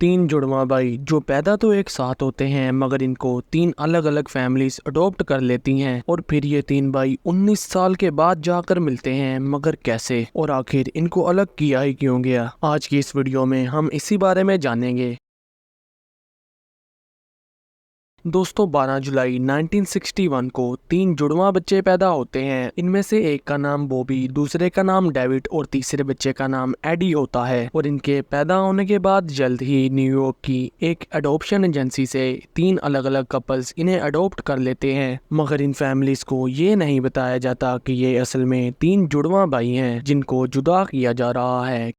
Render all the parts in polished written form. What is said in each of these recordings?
तीन जुड़वा भाई जो पैदा तो एक साथ होते हैं मगर इनको तीन अलग अलग फैमिलीज अडॉप्ट कर लेती हैं और फिर ये तीन भाई 19 साल के बाद जाकर मिलते हैं। मगर कैसे और आखिर इनको अलग किया ही क्यों गया, आज की इस वीडियो में हम इसी बारे में जानेंगे। दोस्तों 12 जुलाई 1961 को तीन जुड़वा बच्चे पैदा होते हैं। इनमें से एक का नाम बॉबी, दूसरे का नाम डेविड और तीसरे बच्चे का नाम एडी होता है। और इनके पैदा होने के बाद जल्द ही न्यूयॉर्क की एक अडॉप्शन एजेंसी से तीन अलग अलग कपल्स इन्हें अडॉप्ट कर लेते हैं। मगर इन फैमिलीज को ये नहीं बताया जाता कि ये असल में तीन जुड़वा भाई हैं जिनको जुदा किया जा रहा है।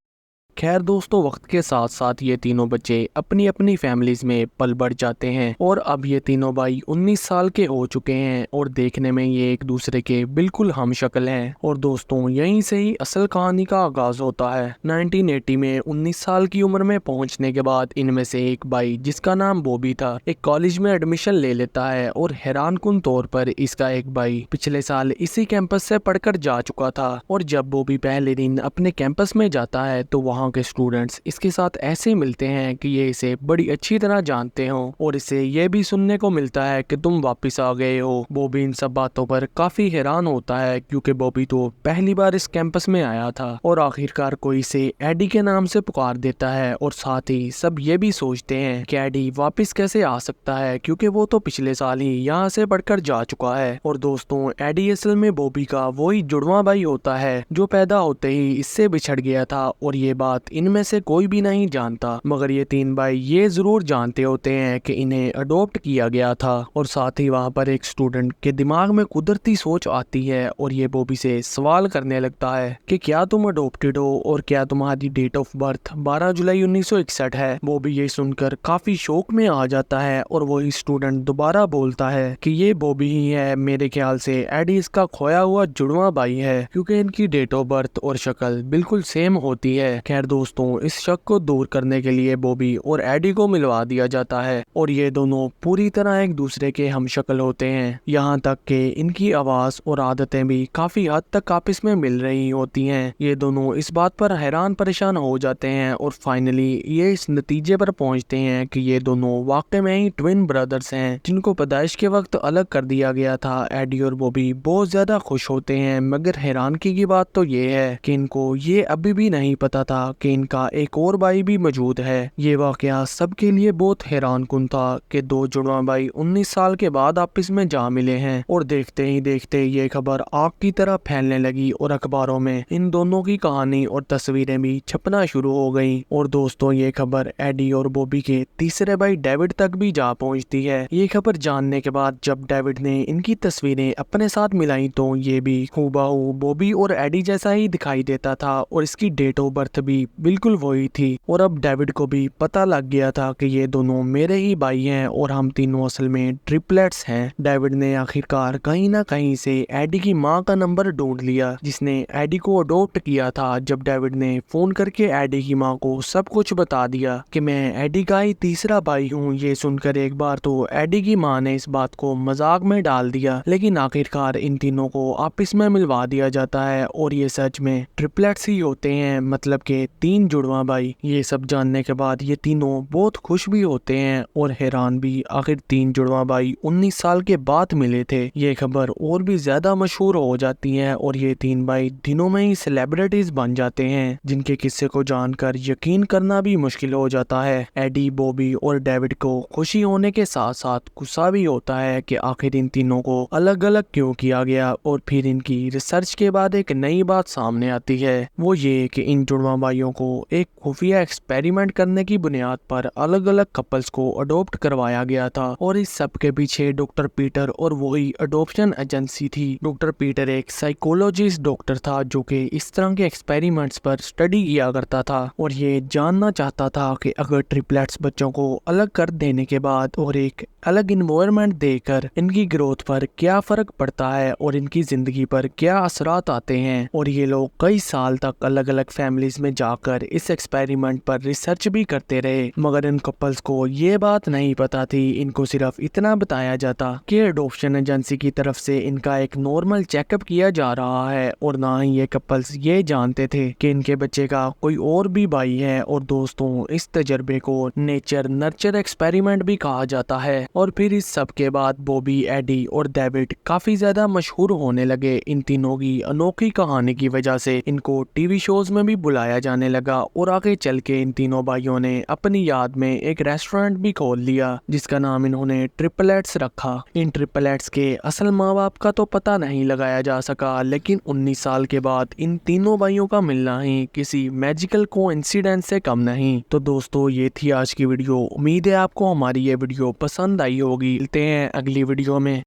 खैर दोस्तों, वक्त के साथ साथ ये तीनों बच्चे अपनी अपनी फैमिलीज में पल बढ़ जाते हैं और अब ये तीनों भाई 19 साल के हो चुके हैं और देखने में ये एक दूसरे के बिल्कुल हमशक्ल हैं। और दोस्तों यहीं से ही असल कहानी का आगाज होता है। 1980 में 19 साल की उम्र में पहुंचने के बाद इनमें से एक भाई जिसका नाम बॉबी था एक कॉलेज में एडमिशन ले लेता है और हैरानकुन तौर पर इसका एक भाई पिछले साल इसी कैंपस से पढ़कर जा चुका था। और जब बॉबी पहले दिन अपने कैंपस में जाता है तो वहाँ के स्टूडेंट्स इसके साथ ऐसे मिलते हैं कि ये इसे बड़ी अच्छी तरह जानते हो और इसे ये भी सुनने को मिलता है कि तुम वापस आ गए हो। बॉबी इन सब बातों पर काफी हैरान होता है क्योंकि बॉबी तो पहली बार इस कैंपस में आया था। और आखिरकार कोई इसे एडी के नाम से पुकार देता है और साथ ही सब ये भी सोचते हैं कि एडी वापस कैसे आ सकता है क्योंकि वो तो पिछले साल ही यहाँ से पढ़कर जा चुका है। और दोस्तों एडी असल में बॉबी का वही जुड़वा भाई होता है जो पैदा होते ही इससे बिछड़ गया था और ये बात इनमें से कोई भी नहीं जानता। मगर ये तीन भाई ये जरूर जानते होते हैं कि इन्हें अडॉप्ट किया गया था। और साथ ही वहाँ पर एक स्टूडेंट के दिमाग में कुदरती सोच आती है और ये बॉबी से सवाल करने लगता है कि क्या तुम अडॉप्टेड हो और क्या तुम्हारी डेट ऑफ बर्थ 12 जुलाई 1961 है। बॉबी ये सुनकर काफी शौक में आ जाता है और वही स्टूडेंट दोबारा बोलता है कि ये बॉबी ही है, मेरे ख्याल से एडी इसका खोया हुआ जुड़वा भाई है क्योंकि इनकी डेट ऑफ बर्थ और शक्ल बिल्कुल सेम होती है। खैर दोस्तों इस शक को दूर करने के लिए बॉबी और एडी को मिलवा दिया जाता है और ये दोनों पूरी तरह एक दूसरे के हमशक्ल होते हैं। यहाँ तक कि इनकी आवाज और आदतें भी काफी हद तक आपस में मिल रही होती हैं। ये दोनों इस बात पर हैरान परेशान हो जाते हैं और फाइनली ये इस नतीजे पर पहुंचते हैं कि ये दोनों वाकई में ही ट्विन ब्रदर्स हैं जिनको पैदाइश के वक्त अलग कर दिया गया था। एडी और बॉबी बहुत ज्यादा खुश होते हैं मगर हैरानगी की बात तो ये है कि इनको ये अभी भी नहीं पता था कि इनका एक और भाई भी मौजूद है। ये वाकया सबके लिए बहुत हैरानकुन था कि दो जुड़वा भाई 19 साल के बाद आपस में जा मिले हैं। और देखते ही देखते ये खबर आग की तरह फैलने लगी और अखबारों में इन दोनों की कहानी और तस्वीरें भी छपना शुरू हो गई। और दोस्तों ये खबर एडी और बॉबी के तीसरे भाई डेविड तक भी जा पहुंचती है। ये खबर जानने के बाद जब डेविड ने इनकी तस्वीरें अपने साथ मिलाई तो ये भी हूबहू बॉबी और एडी जैसा ही दिखाई देता था और इसकी डेट ऑफ बर्थ भी बिल्कुल वही थी। और अब डेविड को भी पता लग गया था कि ये दोनों मेरे ही भाई हैं और हम तीनों असल में ट्रिपलेट्स हैं। डेविड ने आखिरकार कहीं ना कहीं से एडी की माँ का नंबर ढूंढ लिया जिसने एडी को अडॉप्ट किया था। जब डेविड ने फोन करके एडी की माँ को सब कुछ बता दिया कि मैं एडी का ही तीसरा भाई हूँ, ये सुनकर एक बार तो एडी की माँ ने इस बात को मजाक में डाल दिया लेकिन आखिरकार इन तीनों को आपस में मिलवा दिया जाता है और ये सच में ट्रिपलेट्स ही होते हैं, मतलब के तीन जुड़वा भाई। ये सब जानने के बाद ये तीनों बहुत खुश भी होते हैं और हैरान भी। आखिर तीन जुड़वा भाई 19 साल के बाद मिले थे। ये खबर और भी ज्यादा मशहूर हो जाती है और ये तीन भाई दिनों में ही सेलिब्रिटीज बन जाते हैं जिनके किस्से को जानकर यकीन करना भी मुश्किल हो जाता है। एडी, बॉबी और डेविड को खुशी होने के साथ साथ गुस्सा भी होता है कि आखिर इन तीनों को अलग अलग क्यों किया गया। और फिर इनकी रिसर्च के बाद एक नई बात सामने आती है, वो ये कि इन जुड़वा भाइयों को एक खुफिया एक्सपेरिमेंट करने की बुनियाद पर अलग अलग कपल्स को अडॉप्ट करवाया गया था। और इस सब के पीछे डॉक्टर पीटर और वही अडॉप्शन एजेंसी थी। डॉक्टर पीटर एक साइकोलॉजिस्ट डॉक्टर था जो कि इस तरह के एक्सपेरिमेंट्स पर स्टडी किया करता था और ये जानना चाहता था कि अगर ट्रिपलेट्स बच्चों को अलग कर देने के बाद और एक अलग इन्वायरमेंट देकर इनकी ग्रोथ पर क्या फर्क पड़ता है और इनकी जिंदगी पर क्या असरात आते हैं। और ये लोग कई साल तक अलग अलग फैमिलीज में जाकर इस एक्सपेरिमेंट पर रिसर्च भी करते रहे, मगर इन कपल्स को ये बात नहीं पता थी। इनको सिर्फ इतना बताया जाता कि एडॉप्शन एजेंसी की तरफ से इनका एक नॉर्मल चेकअप किया जा रहा है, और ना ही ये कपल्स ये जानते थे कि इनके बच्चे का कोई और भी भाई है। और दोस्तों, इस तजर्बे को नेचर नर्चर एक्सपेरिमेंट भी कहा जाता है। और फिर इस सब के बाद बॉबी, एडी और डेविड काफी ज्यादा मशहूर होने लगे। इन तीनों की अनोखी कहानी की वजह से इनको टीवी शोज में भी बुलाया जाने लगा, और आगे चल के इन तीनों भाइयों ने अपनी याद में एक रेस्टोरेंट भी खोल लिया, जिसका नाम इन्होंने ट्रिपलेट्स रखा। इन ट्रिपलेट्स के असल माँ बाप का तो पता नहीं लगाया जा सका, लेकिन 19 साल के बाद इन तीनों भाइयों का मिलना ही किसी मैजिकल कोइंसिडेंस से कम नहीं। तो दोस्तों, ये थी आज की वीडियो। उम्मीद है आपको हमारी ये वीडियो पसंद आई होगी। मिलते हैं अगली वीडियो में।